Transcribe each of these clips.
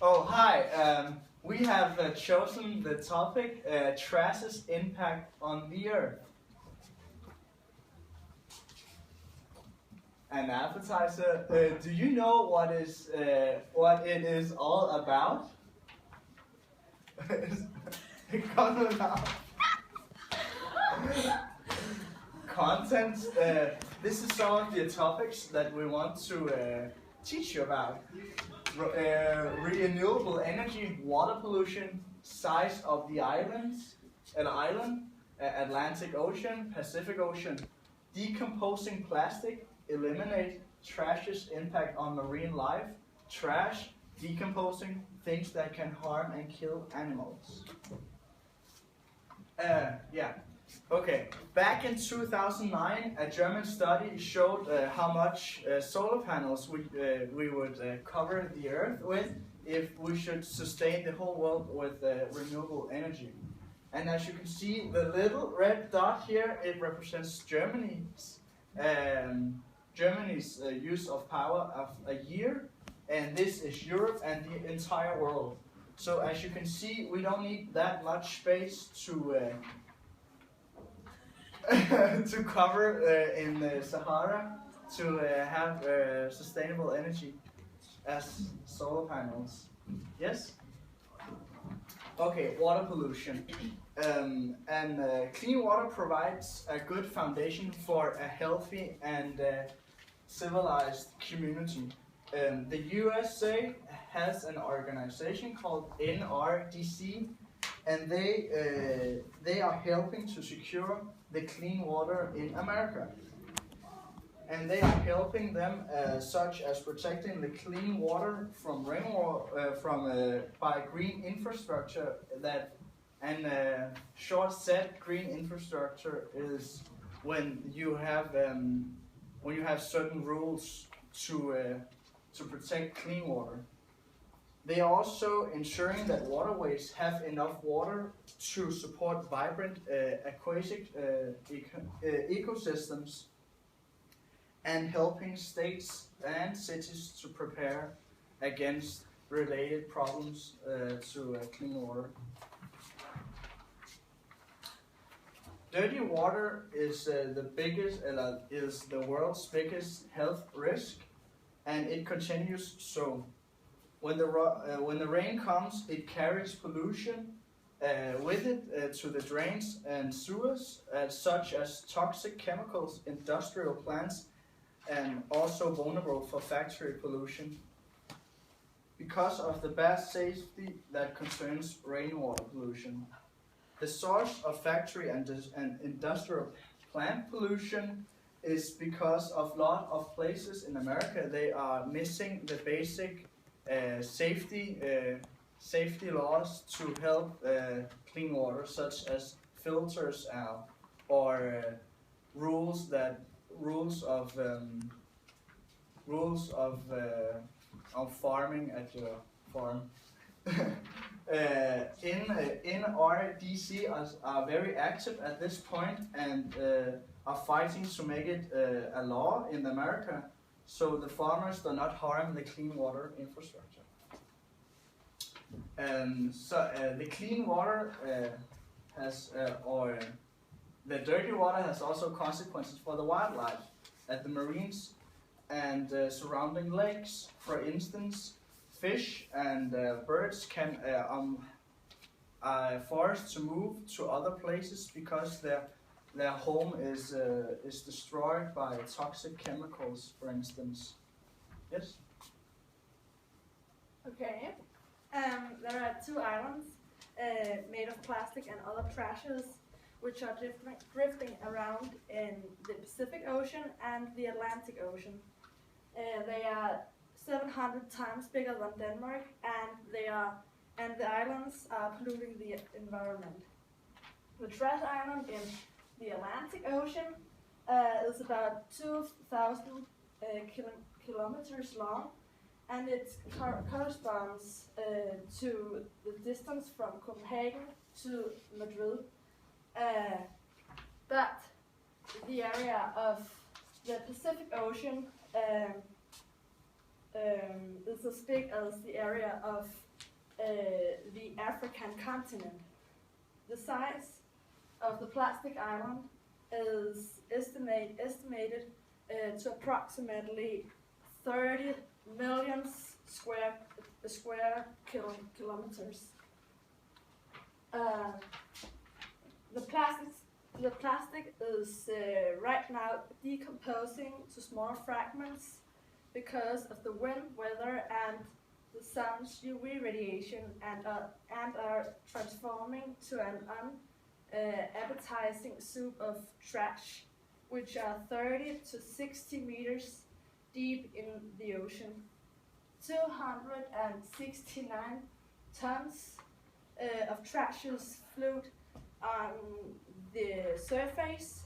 Oh, hi. We have chosen the topic trash's impact on the earth. An appetizer. Do you know what it is all about? Come now. Content. This is some of the topics that we want to teach you about. Renewable energy, water pollution, size of the islands, Atlantic Ocean, Pacific Ocean, decomposing plastic, eliminate trash's impact on marine life, trash, decomposing things that can harm and kill animals. Okay, back in 2009, a German study showed how much solar panels we would cover the earth with if we should sustain the whole world with renewable energy. And as you can see, the little red dot here, it represents Germany's use of power of a year, and this is Europe and the entire world. So as you can see, we don't need that much space to to cover in the Sahara to have sustainable energy as solar panels. Yes? Okay, water pollution. Clean water provides a good foundation for a healthy and civilized community. The USA has an organization called NRDC, and they are helping to secure the clean water in America. And they are helping them such as protecting the clean water from rainwater by green infrastructure. Short set green infrastructure is when you have certain rules to protect clean water. They are also ensuring that waterways have enough water to support vibrant aquatic ecosystems, and helping states and cities to prepare against related problems to clean water. Dirty water is the world's biggest health risk, and it continues so. When the rain comes, it carries pollution with it to the drains and sewers, such as toxic chemicals, industrial plants, and also vulnerable for factory pollution. Because of the bad safety that concerns rainwater pollution. The source of factory and industrial plant pollution is because of a lot of places in America they are missing the basic safety laws to help clean water, such as filters or rules of farming at your farm. In RDC are very active at this point and are fighting to make it a law in America, so the farmers do not harm the clean water infrastructure. The clean water the dirty water has also consequences for the wildlife at the marines and surrounding lakes. For instance, fish and birds are forced to move to other places because their home is destroyed by toxic chemicals, for instance. Yes? Okay. There are 2 islands made of plastic and other trashes which are drifting around in the Pacific Ocean and the Atlantic Ocean. They are 700 times bigger than Denmark, and the islands are polluting the environment. The trash island in the Atlantic Ocean is about 2,000 kilometers long, and it corresponds to the distance from Copenhagen to Madrid. But the area of the Pacific Ocean is as big as the area of the African continent. The size of the plastic island is estimated to approximately 30 million square kilometers. The plastic is right now decomposing to smaller fragments because of the wind, weather, and the sun's UV radiation, and are transforming to an unappetizing soup of trash, which are 30 to 60 meters deep in the ocean. 269 tons of trashes float on the surface,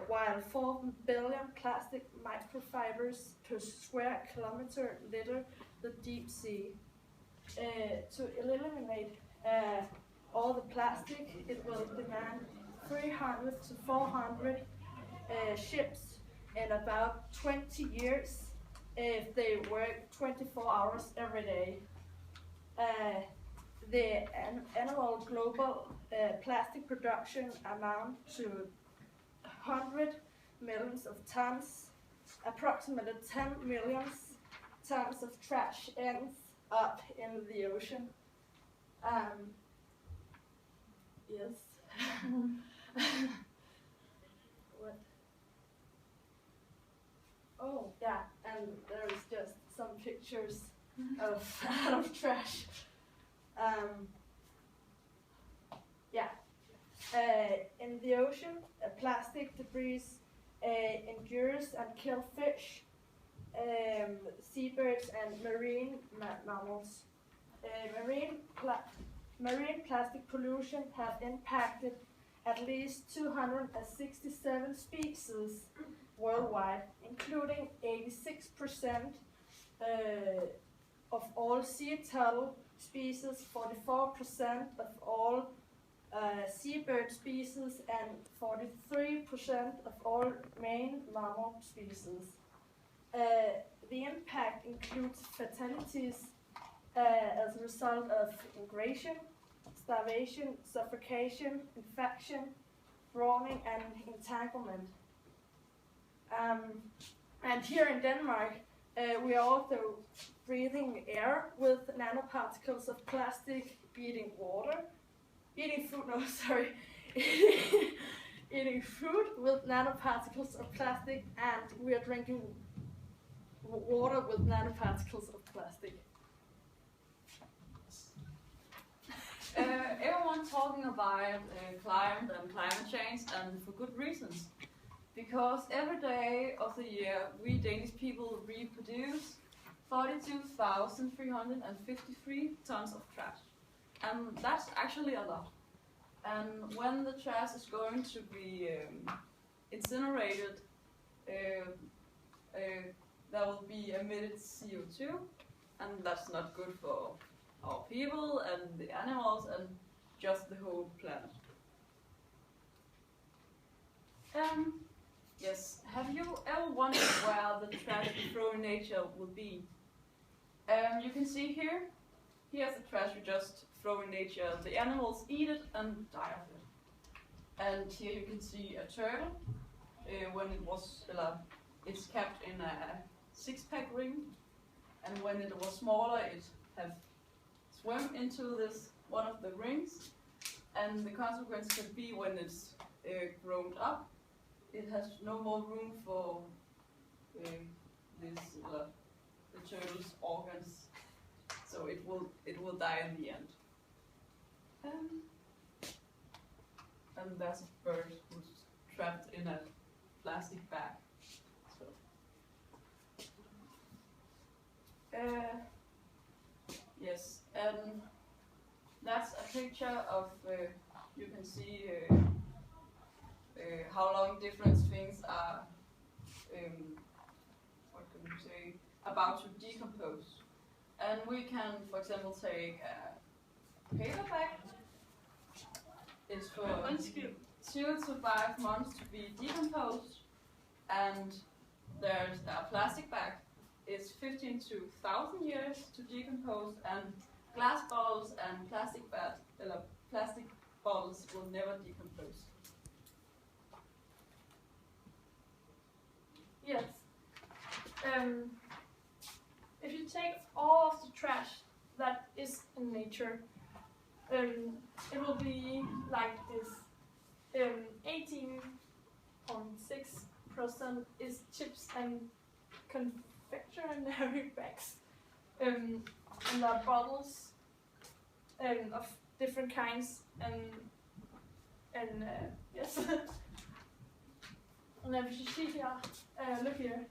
while 4 billion plastic microfibers per square kilometer litter the deep sea. To eliminate all the plastic, it will demand 300 to 400 ships in about 20 years if they work 24 hours every day. The annual global plastic production amount to 100 millions of tons. Approximately 10 million tons of trash ends up in the ocean. Yes. What? Oh, yeah, and there's just some pictures of trash. In the ocean, plastic debris endures and kills fish, seabirds, and marine mammals. Marine plastic pollution has impacted at least 267 species worldwide, including 86% of all sea turtle species, 44% of all seabird species, and 43% of all marine mammal species. The impact includes fatalities as a result of migration, starvation, suffocation, infection, drowning, and entanglement. And here in Denmark, we are also breathing air with nanoparticles of plastic, eating food with nanoparticles of plastic, and we are drinking water with nanoparticles of plastic. Everyone talking about climate and climate change, and for good reasons. Because every day of the year, we Danish people reproduce 42,353 tons of trash. And that's actually a lot. And when the trash is going to be incinerated, there will be emitted CO2, and that's not good for our people and the animals and just the whole planet. Yes, have you ever wondered where the trash we throw in nature will be? You can see here's the trash we just throw in nature. The animals eat it and die of it. And here you can see a turtle when it's kept in a 6-pack ring, and when it was smaller, it have swim into this one of the rings, and the consequence can be when it's grown up, it has no more room for the turtle's organs, so it will die in the end. And there's a bird who's trapped in a plastic bag. So, yes, and that's a picture of, you can see how long different things are, what can we say, about to decompose. And we can, for example, take a paper bag. It's for 2 to 5 months to be decomposed, and there's a plastic bag. It's 15 to 1,000 years to decompose, and glass bottles and plastic bottles will never decompose. Yes. If you take all of the trash that is in nature, it will be like this. 18.6% is chips and confectionery bags. And there are bottles of different kinds and yes. And if you see here, look here.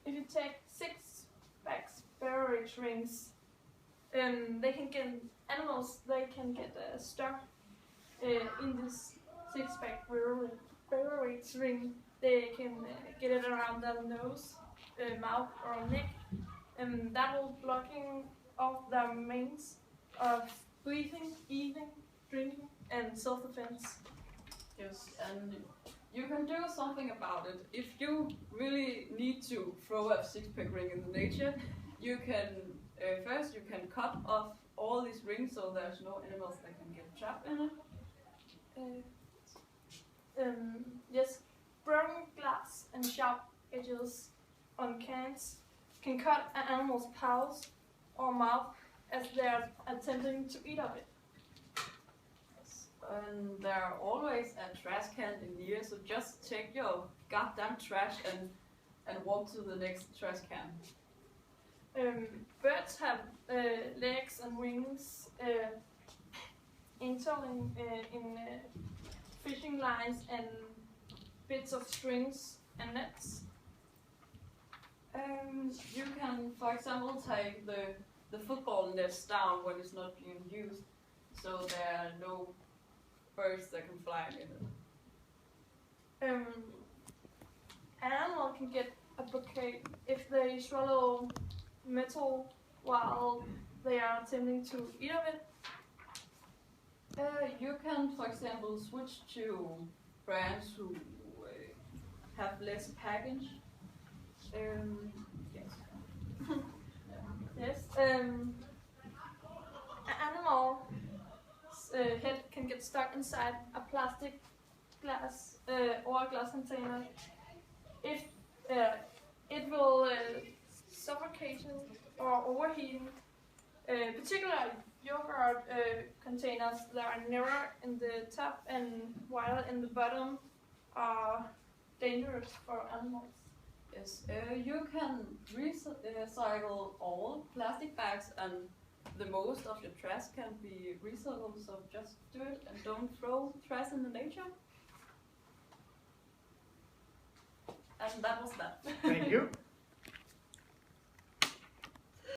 If you take 6 bags beverage rings, they can get animals. They can get stuck in this 6-pack beverage ring. They can get it around their nose, mouth, or neck, and that will blocking off their means of breathing, eating, drinking, and self-defense. Yes, and you can do something about it. If you really need to throw a 6-pack ring in the nature, you can first you can cut off all these rings so there's no animals that can get trapped in it. Yes, broken glass and sharp edges on cans can cut an animal's paws or mouth as they are attempting to eat of it. And there are always a trash can in here, so just take your goddamn trash and walk to the next trash can. Birds have legs and wings interlinked in fishing lines and bits of strings and nets. You can, for example, take the football nets down when it's not being used, so there are no birds that can fly in it. An animal can get a bouquet if they swallow metal while they are attempting to eat of it. You can, for example, switch to brands who have less package. Yes. Yes. An animal's head can get stuck inside a plastic glass or a glass container. If it will suffocation or overheating. Particularly yogurt containers that are narrow in the top and wider in the bottom are dangerous for animals. Yes, you can recycle all plastic bags, and the most of your trash can be recycled, so just do it and don't throw trash in the nature. And that was that. Thank you.